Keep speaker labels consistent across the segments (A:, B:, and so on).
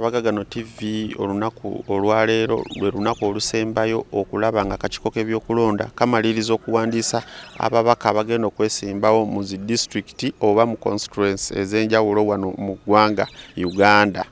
A: Kabagagano TV olunaku olwaleero lwe lunaku olusembayo okulaba nga akakiiko k'ebyokulonda kamaliriza okuwandiisa ababaka abagenda okwesimbawo mu zi district oba mu constituency ez'enjawulo wano mu ggwanga Uganda.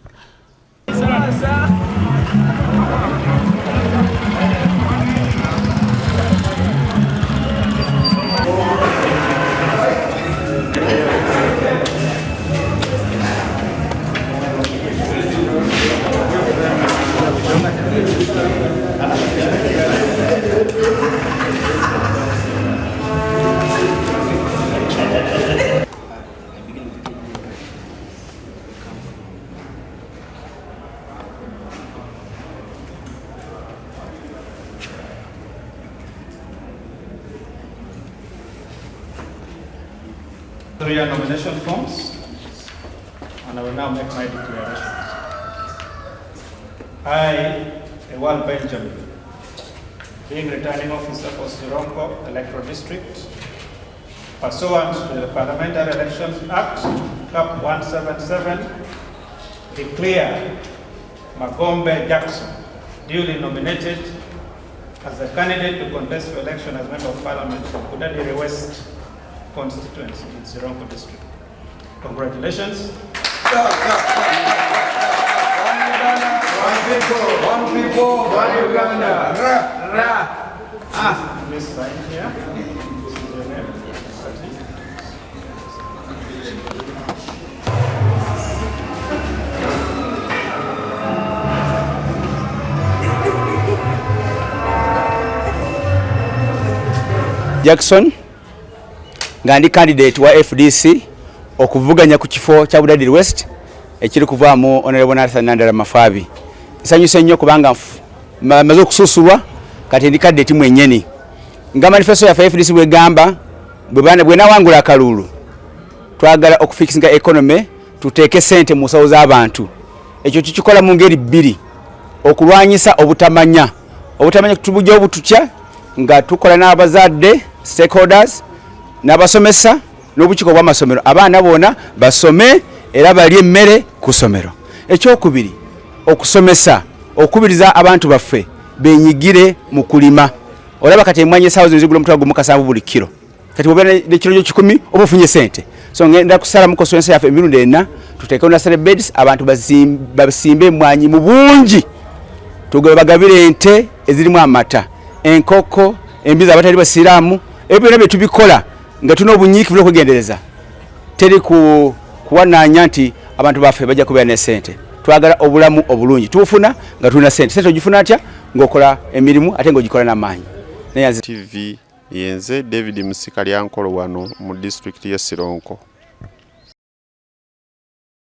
B: Three nomination forms, and I will now make my declarations. I, Ewal Benjamin, being returning officer for Sironko Electoral District, pursuant to the Parliamentary Elections Act, Cap 177, declare Magombe Jackson duly nominated as the candidate to contest for election as Member of Parliament for Kudadiri West constituency in Sironko district. Congratulations.
C: One people, one Uganda.
B: Please sign here. This is your name.
C: Jackson ngandi candidate wa FDC okuvuganya ku kifo kya Budadiri West ekiri kuvaamu Honorable Nathan Nandala Mafabi. Nsanyuse nnyo kubanga maze okususulwa kati ndi candidate mwennyeni. Nga manifesto ya FDC bwe gamba bwe nawangula akalulu twagala okufikisinga economy tuteeke sente mu nsawo z'abantu. Ekyo kikikola mu ngeri bbiri: okulwanyisa obutamanya kutubujja obututya nga tukola n'abazadde stakeholders n'abasomesa n'obukiiko bw'amasomero abaana bona basome era balye emmere ku ssomero. Ekyokubiri okusomesa, okubiriza abantu baffe benyigire mu kulima. Olaba kati emmwanyi essaawa zino zigula omutwalo gumu kasanvu buli kiro. Kati bw'obeera n'ekiro kyo 10 oba ofunye sente. So ngenda kusala mu constituency yaffe emirundi 4 tuteekewo nursery beds abantu basimbe emmwanyi mu bungi. Bagabire ente ezirimu amata, enkoko, embizi abatali basiraamu. Ebyo byonna bye tubikola nga tuna obunyiikivu bw'okwegendereza. Teri kuwananya nti abantu baffe bajja kubeera ne ssente. Twagala obulamu obulungi tubufuna nga tulina ssente. Ssente ogifuna atya? Ng'okola emirimu ate ng'ogikola n'amaanyi.
A: TV yenze David Musikalyankolo wano mu district y'e Sironko.